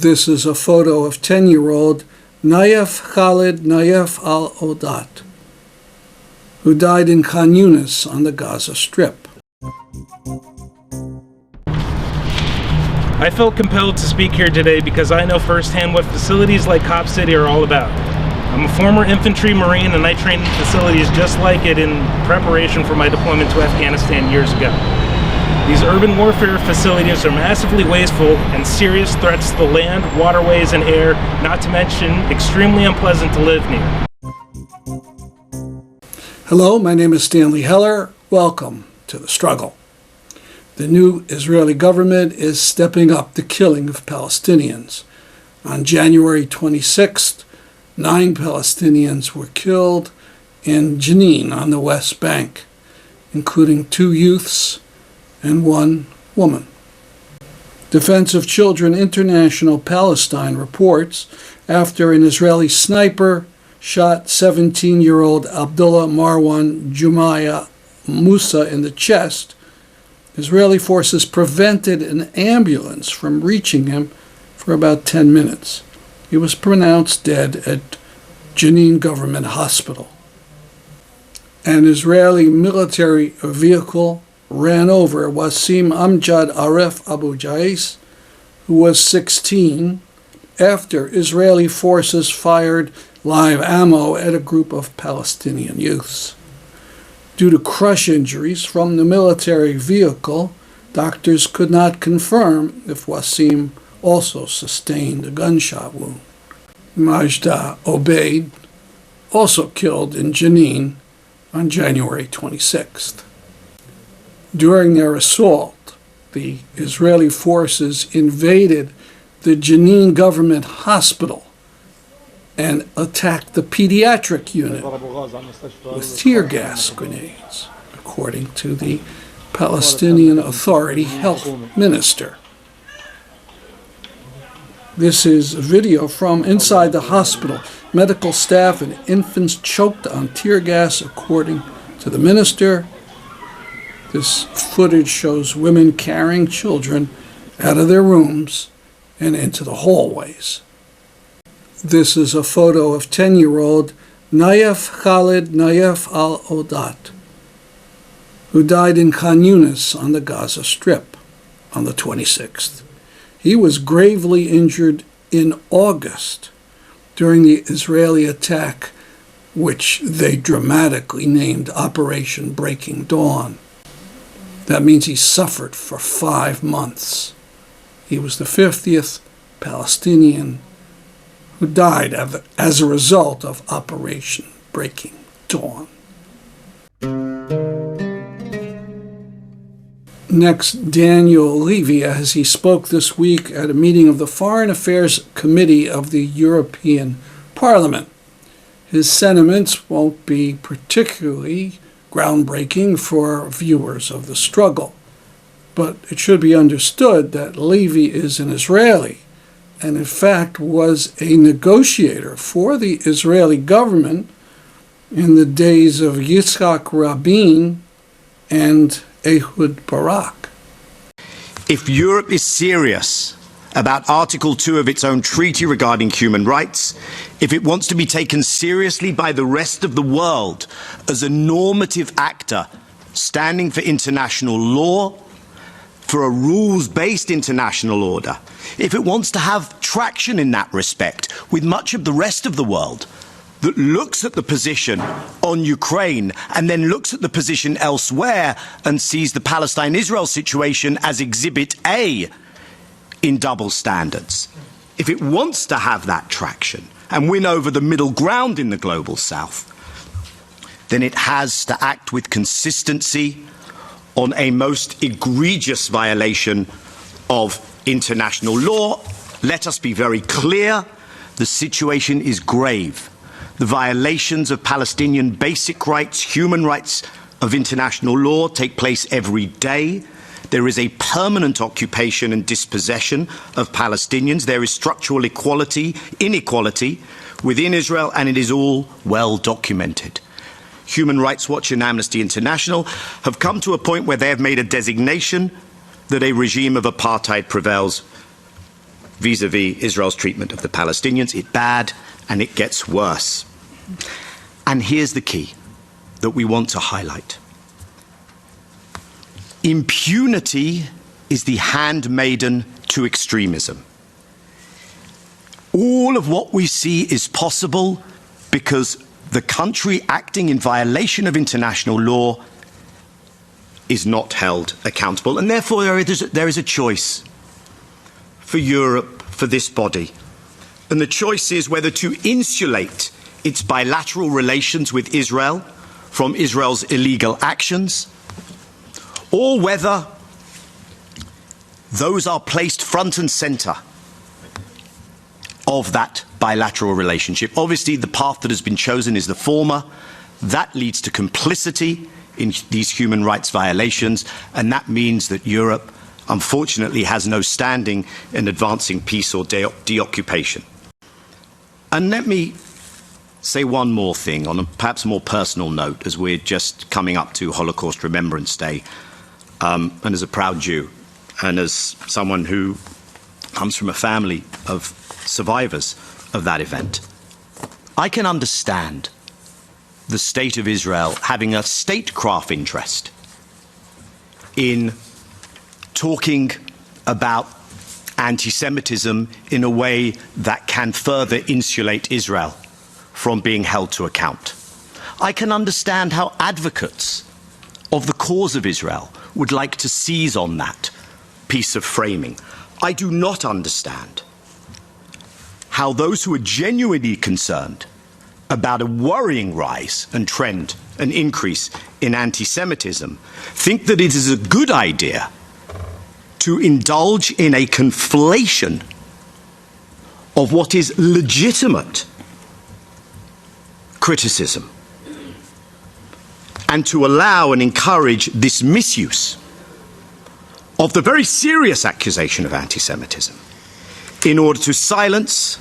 This is a photo of 10-year-old Nayef Khalid Nayef al-Odat, who died in Khan Yunis on the Gaza Strip. I felt compelled to speak here today because I know firsthand what facilities like Cop City are all about. I'm a former infantry marine and I trained in facilities just like it in preparation for my deployment to Afghanistan years ago. These urban warfare facilities are massively wasteful and serious threats to the land, waterways, and air, not to mention extremely unpleasant to live near. Hello, my name is Stanley Heller. Welcome to The Struggle. The new Israeli government is stepping up the killing of Palestinians. On January 26th, 9 Palestinians were killed in Jenin on the West Bank, including 2 youths and 1 woman. Defense of Children International Palestine reports after an Israeli sniper shot 17-year-old Abdullah Marwan Jumaya Musa in the chest, Israeli forces prevented an ambulance from reaching him for about 10 minutes. He was pronounced dead at Jenin Government Hospital. An Israeli military vehicle ran over Wasim Amjad Aref Abu Jais, who was 16, after Israeli forces fired live ammo at a group of Palestinian youths. Due to crush injuries from the military vehicle, doctors could not confirm if Wasim also sustained a gunshot wound. Majda Obeid, also killed in Jenin on January 26th. During their assault, the Israeli forces invaded the Jenin Government Hospital and attacked the pediatric unit with tear gas grenades, according to the Palestinian Authority health minister. This is a video from inside the hospital. Medical staff and infants choked on tear gas, according to the minister. This footage shows women carrying children out of their rooms and into the hallways. This is a photo of 10-year-old Nayef Khalid Nayef al-Odat, who died in Khan Yunis on the Gaza Strip on the 26th. He was gravely injured in August during the Israeli attack, which they dramatically named Operation Breaking Dawn. That means he suffered for 5 months. He was the 50th Palestinian who died as a result of Operation Breaking Dawn. Next, Daniel Levy, as he spoke this week at a meeting of the Foreign Affairs Committee of the European Parliament. His sentiments won't be particularly groundbreaking for viewers of The Struggle, but it should be understood that Levy is an Israeli and in fact was a negotiator for the Israeli government in the days of Yitzhak Rabin and Ehud Barak. If Europe is serious about Article 2 of its own treaty regarding human rights, if it wants to be taken seriously by the rest of the world as a normative actor standing for international law, for a rules-based international order, if it wants to have traction in that respect with much of the rest of the world that looks at the position on Ukraine and then looks at the position elsewhere and sees the Palestine-Israel situation as Exhibit A in double standards, if it wants to have that traction and win over the middle ground in the global south, then it has to act with consistency on a most egregious violation of international law. Let us be very clear, the situation is grave. The violations of Palestinian basic rights, human rights of international law take place every day. There is a permanent occupation and dispossession of Palestinians. There is structural inequality within Israel, and it is all well documented. Human Rights Watch and Amnesty International have come to a point where they have made a designation that a regime of apartheid prevails vis-à-vis Israel's treatment of the Palestinians. It's bad, and it gets worse. And here's the key that we want to highlight. Impunity is the handmaiden to extremism. All of what we see is possible because the country acting in violation of international law is not held accountable. And therefore there is a choice for Europe, for this body. And the choice is whether to insulate its bilateral relations with Israel from Israel's illegal actions, or whether those are placed front and center of that bilateral relationship. Obviously, the path that has been chosen is the former. That leads to complicity in these human rights violations, and that means that Europe, unfortunately, has no standing in advancing peace or deoccupation. And let me say one more thing on a perhaps more personal note, as we're just coming up to Holocaust Remembrance Day, and as a proud Jew, and as someone who comes from a family of survivors of that event. I can understand the state of Israel having a statecraft interest in talking about anti-Semitism in a way that can further insulate Israel from being held to account. I can understand how advocates of the cause of Israel would like to seize on that piece of framing. I do not understand how those who are genuinely concerned about a worrying rise and trend, an increase in anti-Semitism, think that it is a good idea to indulge in a conflation of what is legitimate criticism and to allow and encourage this misuse of the very serious accusation of anti-Semitism in order to silence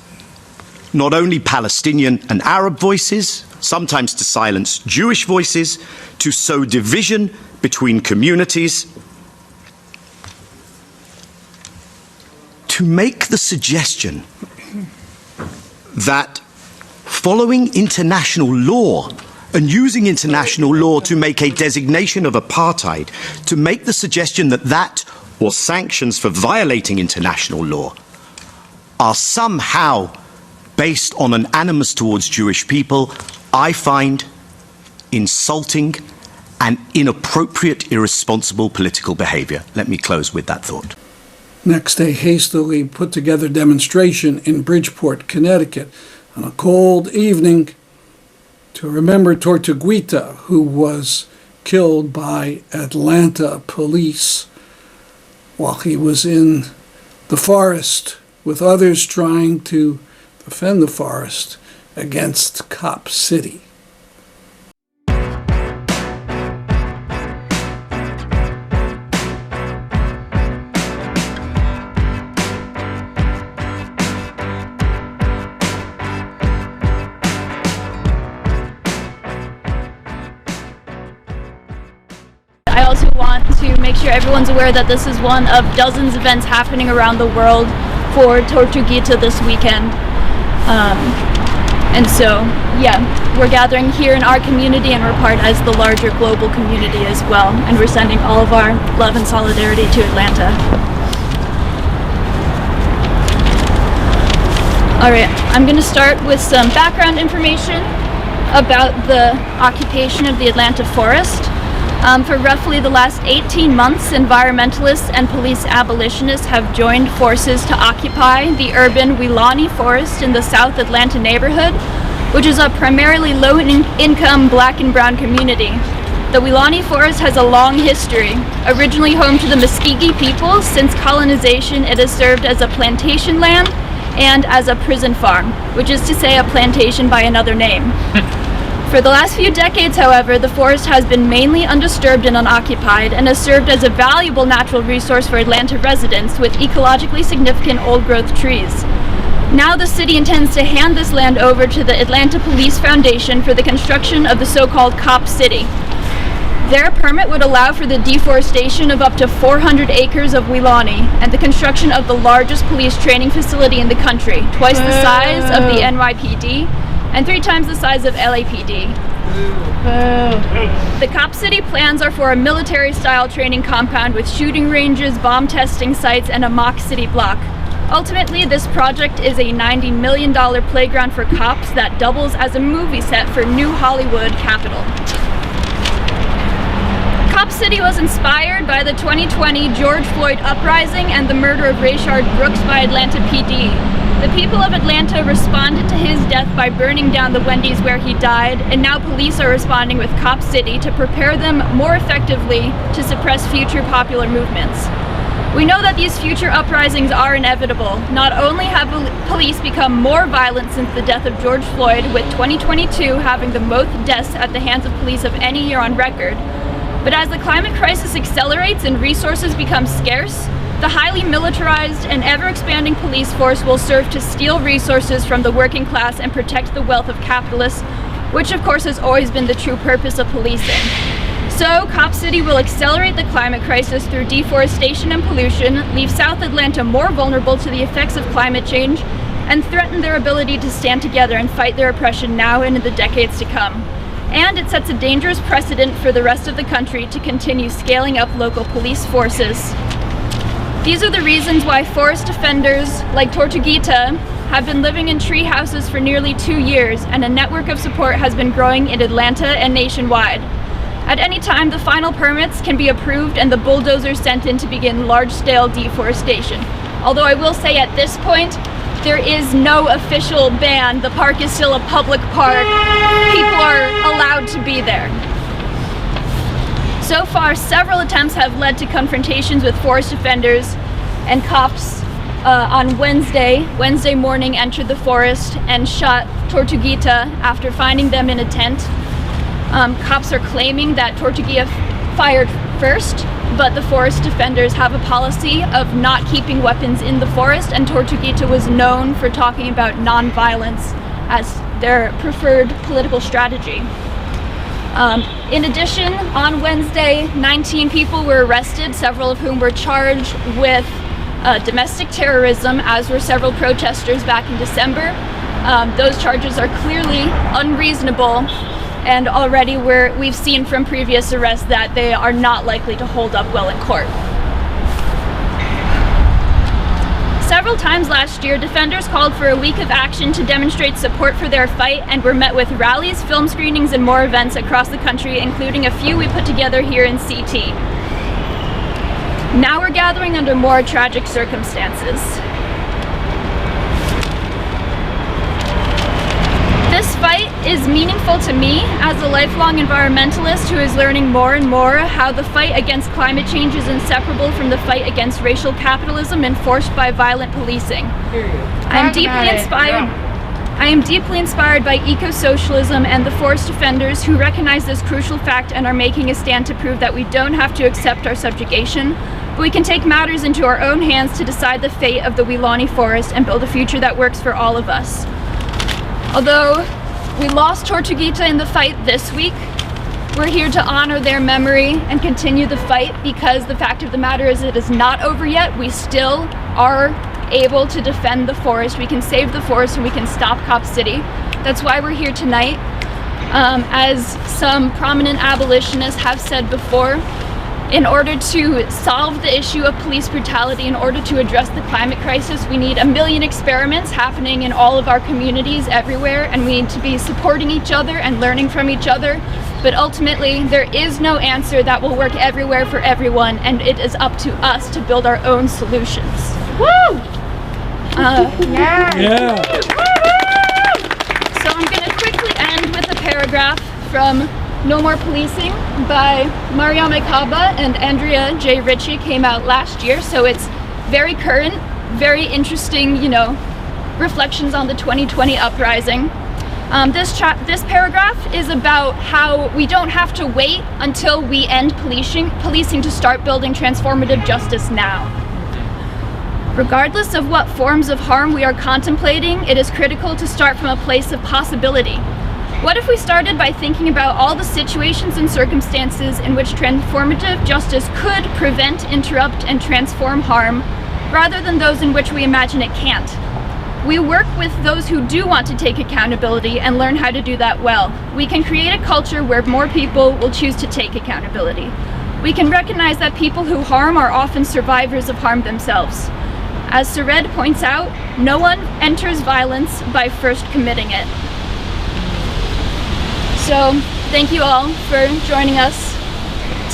not only Palestinian and Arab voices, sometimes to silence Jewish voices, to sow division between communities, to make the suggestion that following international law and using international law to make a designation of apartheid, to make the suggestion that that or sanctions for violating international law are somehow based on an animus towards Jewish people, I find insulting and inappropriate, irresponsible political behavior. Let me close with that thought. Next, a hastily put together demonstration in Bridgeport, Connecticut, on a cold evening to remember Tortuguita, who was killed by Atlanta police while he was in the forest with others trying to defend the forest against Cop City. I also want to make sure everyone's aware that this is one of dozens of events happening around the world for Tortuguita this weekend. And so, yeah, we're gathering here in our community and we're part as the larger global community as well. And we're sending all of our love and solidarity to Atlanta. All right, I'm going to start with some background information about the occupation of the Atlanta forest. For roughly the last 18 months, environmentalists and police abolitionists have joined forces to occupy the urban Weelaunee Forest in the South Atlanta neighborhood, which is a primarily low-income black and brown community. The Weelaunee Forest has a long history. Originally home to the Muskegee people, since colonization it has served as a plantation land and as a prison farm, which is to say a plantation by another name. For the last few decades, however, the forest has been mainly undisturbed and unoccupied and has served as a valuable natural resource for Atlanta residents with ecologically significant old-growth trees. Now the city intends to hand this land over to the Atlanta Police Foundation for the construction of the so-called Cop City. Their permit would allow for the deforestation of up to 400 acres of Weelaunee and the construction of the largest police training facility in the country, twice the size of the NYPD and 3 times the size of LAPD. The Cop City plans are for a military-style training compound with shooting ranges, bomb testing sites, and a mock city block. Ultimately, this project is a $90 million playground for cops that doubles as a movie set for New Hollywood capital. Cop City was inspired by the 2020 George Floyd uprising and the murder of Rayshard Brooks by Atlanta PD. The people of Atlanta responded to his death by burning down the Wendy's where he died, and now police are responding with Cop City to prepare them more effectively to suppress future popular movements. We know that these future uprisings are inevitable. Not only have police become more violent since the death of George Floyd, with 2022 having the most deaths at the hands of police of any year on record, but as the climate crisis accelerates and resources become scarce, the highly militarized and ever-expanding police force will serve to steal resources from the working class and protect the wealth of capitalists, which of course has always been the true purpose of policing. So, Cop City will accelerate the climate crisis through deforestation and pollution, leave South Atlanta more vulnerable to the effects of climate change, and threaten their ability to stand together and fight their oppression now and in the decades to come. And it sets a dangerous precedent for the rest of the country to continue scaling up local police forces. These are the reasons why forest defenders like Tortuguita have been living in tree houses for nearly 2 years, and a network of support has been growing in Atlanta and nationwide. At any time, the final permits can be approved and the bulldozers sent in to begin large-scale deforestation. Although I will say at this point, there is no official ban. The park is still a public park. People are allowed to be there. So far, several attempts have led to confrontations with forest defenders, and cops on Wednesday morning entered the forest and shot Tortuguita after finding them in a tent. Cops are claiming that Tortuguita fired first, but the forest defenders have a policy of not keeping weapons in the forest, and Tortuguita was known for talking about nonviolence as their preferred political strategy. In addition, on Wednesday, 19 people were arrested, several of whom were charged with domestic terrorism, as were several protesters back in December. Those charges are clearly unreasonable, and already we've seen from previous arrests that they are not likely to hold up well in court. Several times last year, defenders called for a week of action to demonstrate support for their fight, and were met with rallies, film screenings, and more events across the country, including a few we put together here in CT. Now we're gathering under more tragic circumstances. This fight is meaningful to me as a lifelong environmentalist who is learning more and more how the fight against climate change is inseparable from the fight against racial capitalism enforced by violent policing. I am deeply inspired by eco-socialism and the forest defenders who recognize this crucial fact and are making a stand to prove that we don't have to accept our subjugation, but we can take matters into our own hands to decide the fate of the Weelaunee forest and build a future that works for all of us. Although we lost Tortuguita in the fight this week, we're here to honor their memory and continue the fight, because the fact of the matter is it is not over yet. We still are able to defend the forest. We can save the forest and we can stop Cop City. That's why we're here tonight. As some prominent abolitionists have said before, in order to solve the issue of police brutality, in order to address the climate crisis, we need 1 million experiments happening in all of our communities everywhere, and we need to be supporting each other and learning from each other. But ultimately, there is no answer that will work everywhere for everyone, and it is up to us to build our own solutions. Woo! Yeah. So I'm going to quickly end with a paragraph from No More Policing by Mariame Kaba and Andrea J. Ritchie. Came out last year, so it's very current, very interesting, reflections on the 2020 uprising. This paragraph is about how we don't have to wait until we end policing to start building transformative justice now. Regardless of what forms of harm we are contemplating, it is critical to start from a place of possibility. What if we started by thinking about all the situations and circumstances in which transformative justice could prevent, interrupt, and transform harm, rather than those in which we imagine it can't? We work with those who do want to take accountability and learn how to do that well. We can create a culture where more people will choose to take accountability. We can recognize that people who harm are often survivors of harm themselves. As Sared points out, no one enters violence by first committing it. So, thank you all for joining us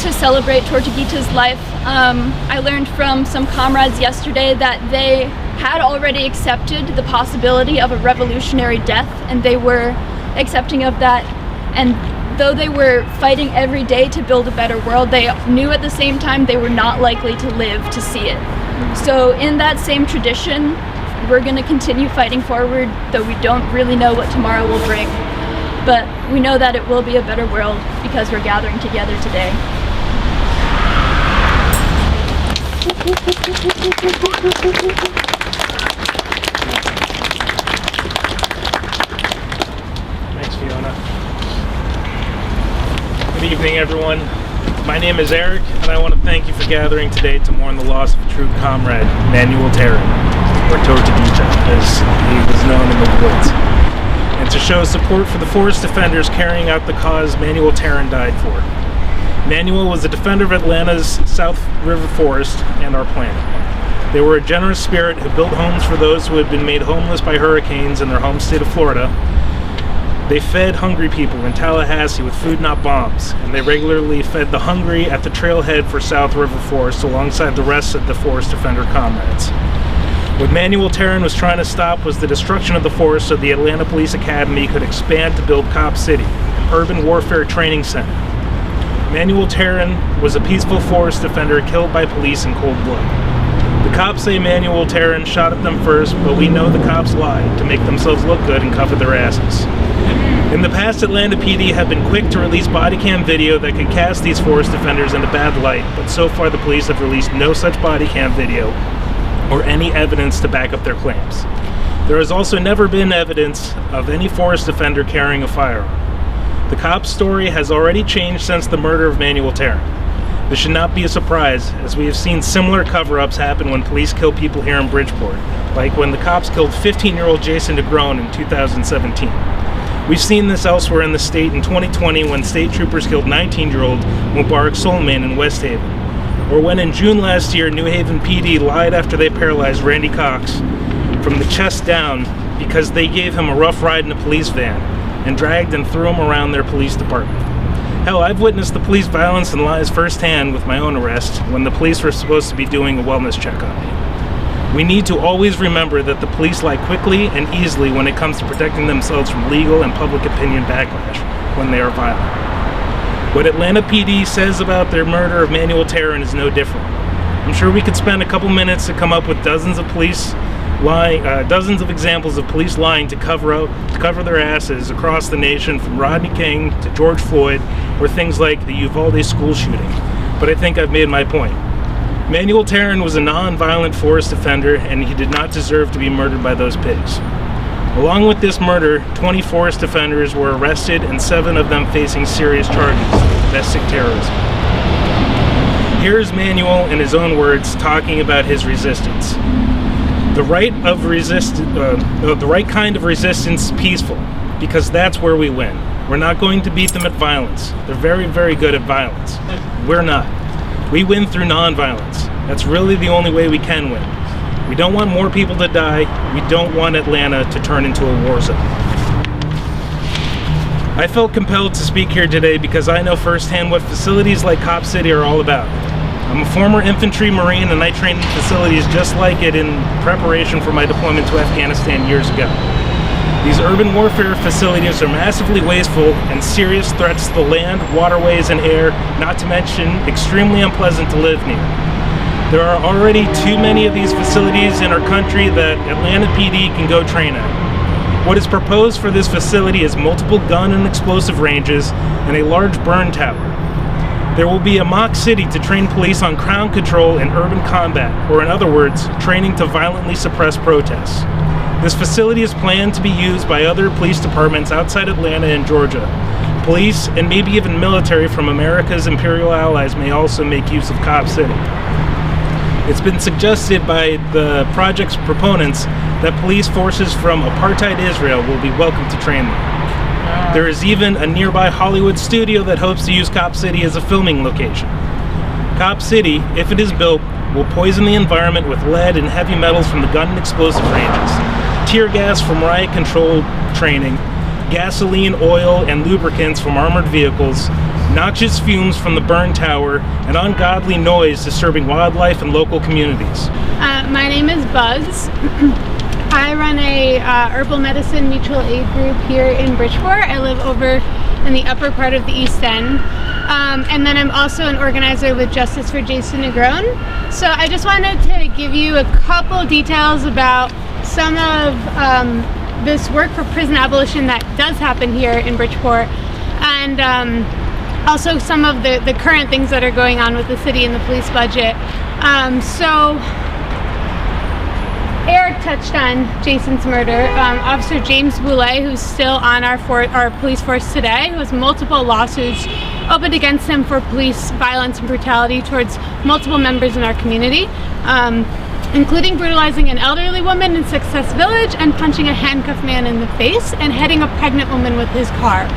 to celebrate Tortuguita's life. I learned from some comrades yesterday that they had already accepted the possibility of a revolutionary death, and they were accepting of that. And though they were fighting every day to build a better world, they knew at the same time they were not likely to live to see it. So in that same tradition, we're going to continue fighting forward, though we don't really know what tomorrow will bring. But we know that it will be a better world because we're gathering together today. Thanks, Fiona. Good evening, everyone. My name is Eric, and I want to thank you for gathering today to mourn the loss of a true comrade, Manuel Teran, or Tortuguita, as he was known in the woods, and to show support for the forest defenders carrying out the cause Manuel Teran died for. Manuel was a defender of Atlanta's South River Forest and our planet. They were a generous spirit who built homes for those who had been made homeless by hurricanes in their home state of Florida. They fed hungry people in Tallahassee with food, not bombs, and they regularly fed the hungry at the trailhead for South River Forest alongside the rest of the forest defender comrades. What Manuel Teran was trying to stop was the destruction of the forest so the Atlanta Police Academy could expand to build Cop City, an urban warfare training center. Manuel Teran was a peaceful forest defender killed by police in cold blood. The cops say Manuel Teran shot at them first, but we know the cops lied to make themselves look good and cover their asses. In the past, Atlanta PD have been quick to release body cam video that could cast these forest defenders in a bad light, but so far the police have released no such body cam video or any evidence to back up their claims. There has also never been evidence of any forest defender carrying a firearm. The cop's story has already changed since the murder of Manuel Teran. This should not be a surprise, as we have seen similar cover-ups happen when police kill people here in Bridgeport, like when the cops killed 15-year-old Jason DeGrone in 2017. We've seen this elsewhere in the state in 2020 when state troopers killed 19-year-old Mubarak Solman in West Haven, or when in June last year New Haven PD lied after they paralyzed Randy Cox from the chest down because they gave him a rough ride in a police van and dragged and threw him around their police department. Hell, I've witnessed the police violence and lies firsthand with my own arrest when the police were supposed to be doing a wellness check on me. We need to always remember that the police lie quickly and easily when it comes to protecting themselves from legal and public opinion backlash when they are violent. What Atlanta PD says about their murder of Manuel Teran is no different. I'm sure we could spend a couple minutes to come up with dozens of examples of police lying to cover their asses across the nation, from Rodney King to George Floyd, or things like the Uvalde school shooting. But I think I've made my point. Manuel Teran was a non-violent forest defender, and he did not deserve to be murdered by those pigs. Along with this murder, 20 forest defenders were arrested, and 7 of them facing serious charges of domestic terrorism. Here is Manuel, in his own words, talking about his resistance. The right kind of resistance, peaceful, because that's where we win. We're not going to beat them at violence. They're very, very good at violence. We're not. We win through non-violence. That's really the only way we can win. We don't want more people to die. We don't want Atlanta to turn into a war zone. I felt compelled to speak here today because I know firsthand what facilities like Cop City are all about. I'm a former infantry marine, and I trained in facilities just like it in preparation for my deployment to Afghanistan years ago. These urban warfare facilities are massively wasteful and serious threats to the land, waterways, and air, not to mention extremely unpleasant to live near. There are already too many of these facilities in our country that Atlanta PD can go train at. What is proposed for this facility is multiple gun and explosive ranges and a large burn tower. There will be a mock city to train police on crowd control and urban combat, or in other words, training to violently suppress protests. This facility is planned to be used by other police departments outside Atlanta and Georgia. Police and maybe even military from America's imperial allies may also make use of Cobb City. It's been suggested by the project's proponents that police forces from apartheid Israel will be welcome to train there. There is even a nearby Hollywood studio that hopes to use Cobb City as a filming location. Cobb City, if it is built, will poison the environment with lead and heavy metals from the gun and explosive ranges, tear gas from riot control training, gasoline, oil, and lubricants from armored vehicles, noxious fumes from the burn tower, and ungodly noise disturbing wildlife and local communities. My name is Buzz. I run a herbal medicine mutual aid group here in Bridgeport. I live over in the upper part of the East End. And then I'm also an organizer with Justice for Jason Negron. So I just wanted to give you a couple details about some of this work for prison abolition that does happen here in Bridgeport, and also some of the current things that are going on with the city and the police budget. So Eric touched on Jason's murder. Officer James Boulay, who's still on our police force today, who has multiple lawsuits opened against him for police violence and brutality towards multiple members in our community, including brutalizing an elderly woman in Success Village and punching a handcuffed man in the face and hitting a pregnant woman with his car.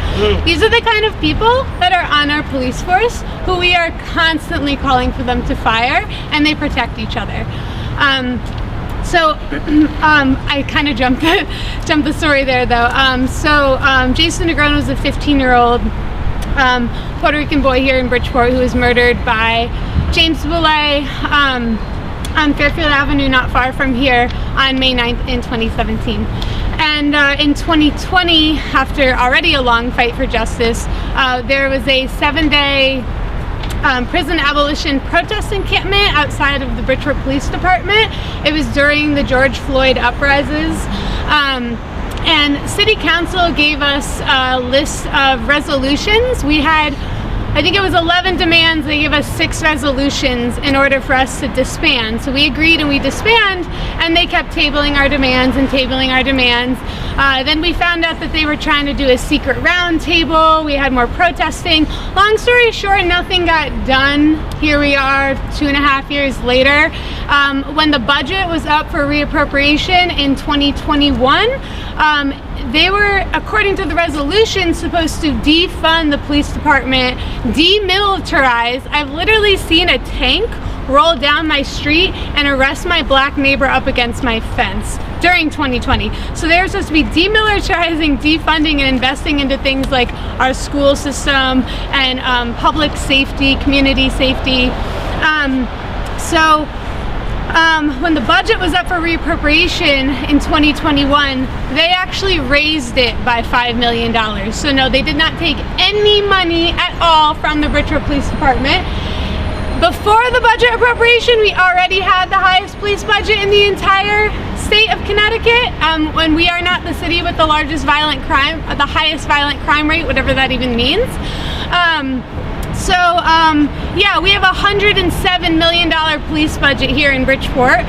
These are the kind of people that are on our police force who we are constantly calling for them to fire, and they protect each other. I kind of jumped the story there though. Jason Negron was a 15-year-old Puerto Rican boy here in Bridgeport who was murdered by James Boulay on Fairfield Avenue, not far from here, on May 9th in 2017. And in 2020, after already a long fight for justice, there was a 7-day prison abolition protest encampment outside of the Bridgeport Police Department. It was during the George Floyd uprises. And City Council gave us a list of resolutions. We had, I think it was 11 demands. They gave us 6 resolutions in order for us to disband. So we agreed and we disbanded, and they kept tabling our demands and tabling our demands. Then we found out that they were trying to do a secret round table. We had more protesting. Long story short, nothing got done. Here we are 2.5 years later. When the budget was up for reappropriation in 2021, they were, according to the resolution, supposed to defund the police department, demilitarize. I've literally seen a tank roll down my street and arrest my black neighbor up against my fence during 2020. So they're supposed to be demilitarizing, defunding, and investing into things like our school system and public safety, community safety. When the budget was up for reappropriation in 2021, they actually raised it by $5 million. So no, they did not take any money at all from the Bridgeport Police Department. Before the budget appropriation, we already had the highest police budget in the entire state of Connecticut, when we are not the city with the largest violent crime, the highest violent crime rate, whatever that even means. Yeah, we have a $107 million police budget here in Bridgeport.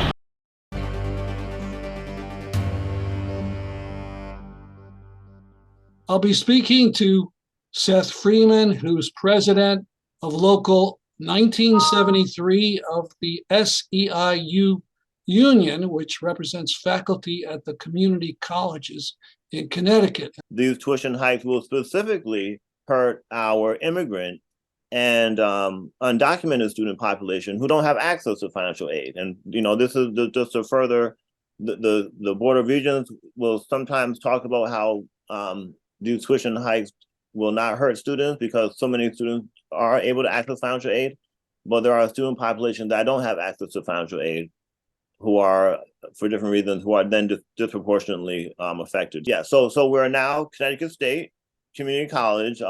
I'll be speaking to Seth Freeman, who's president of Local 1973 of the SEIU Union, which represents faculty at the community colleges in Connecticut. These tuition hikes will specifically hurt our immigrant and undocumented student population who don't have access to financial aid. And, you know, this is just to further, the Board of Regents will sometimes talk about how these tuition hikes will not hurt students because so many students are able to access financial aid, but there are a student population that don't have access to financial aid who are, for different reasons, who are then disproportionately affected. Yeah, so we're now Connecticut State Community College,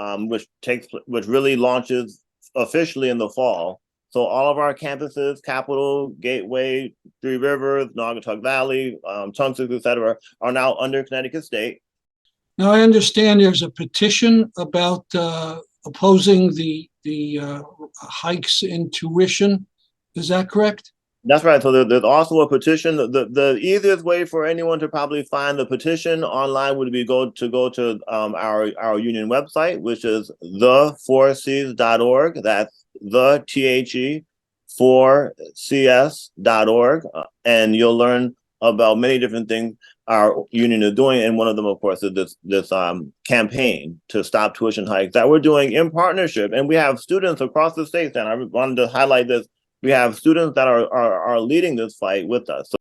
which really launches officially in the fall. So all of our campuses, Capitol, Gateway, Three Rivers, Naugatuck Valley, Tungus, et cetera, are now under Connecticut State. Now, I understand there's a petition about opposing the hikes in tuition. Is that correct? That's right. So there's also a petition. The easiest way for anyone to probably find the petition online would be go to our union website, which is the4cs.org. That's the THE4CS.org, and you'll learn about many different things our union is doing. And one of them, of course, is this campaign to stop tuition hikes that we're doing in partnership. And we have students across the state, and I wanted to highlight this. We have students that are leading this fight with us.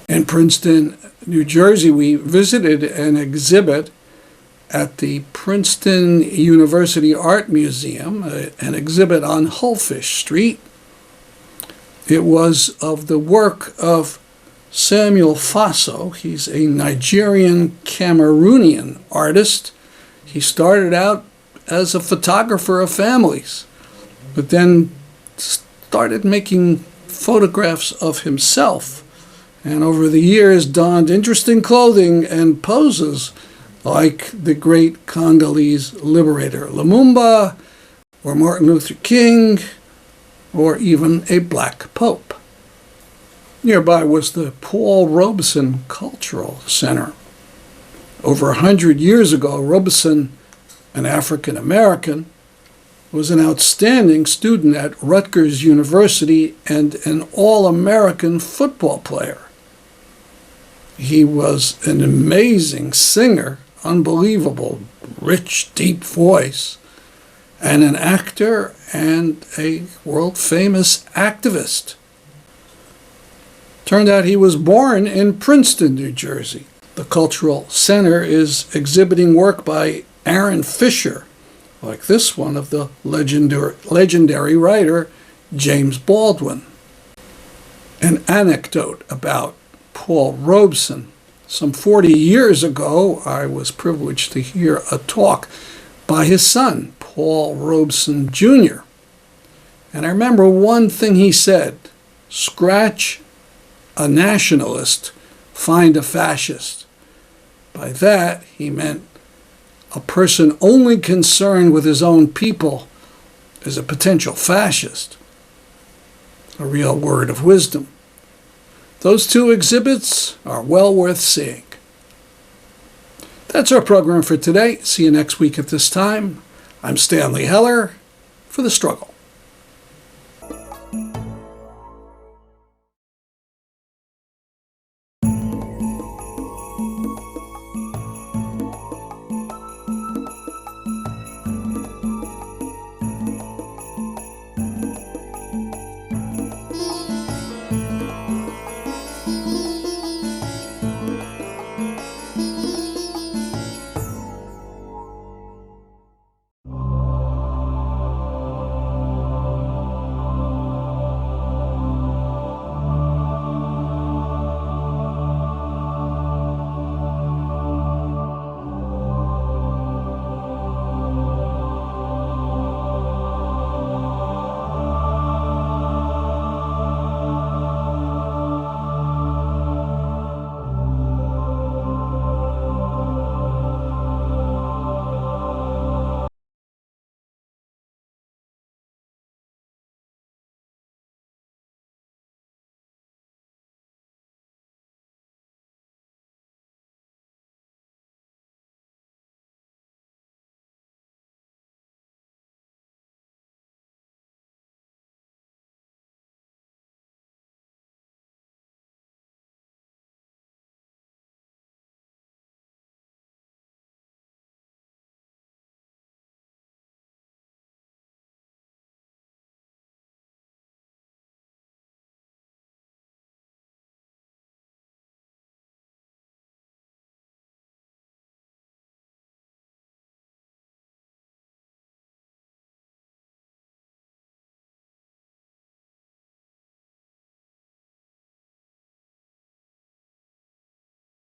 In Princeton, New Jersey, we visited an exhibit at the Princeton University Art Museum, an exhibit on Hullfish Street. It was of the work of Samuel Fasso. He's a Nigerian Cameroonian artist. He started out as a photographer of families, but then started making photographs of himself, and over the years donned interesting clothing and poses like the great Congolese liberator Lumumba, or Martin Luther King, or even a black pope. Nearby was the Paul Robeson Cultural Center. Over 100 years ago, Robeson, an African American, was an outstanding student at Rutgers University and an All-American football player. He was an amazing singer, unbelievable, rich, deep voice, and an actor and a world-famous activist. Turned out he was born in Princeton, New Jersey. The Cultural Center is exhibiting work by Aaron Fisher, like this one of the legendary writer James Baldwin. An anecdote about Paul Robeson. Some 40 years ago, I was privileged to hear a talk by his son, Paul Robeson Jr. And I remember one thing he said: scratch a nationalist, find a fascist. By that, he meant a person only concerned with his own people is a potential fascist. A real word of wisdom. Those two exhibits are well worth seeing. That's our program for today. See you next week at this time. I'm Stanley Heller for The Struggle.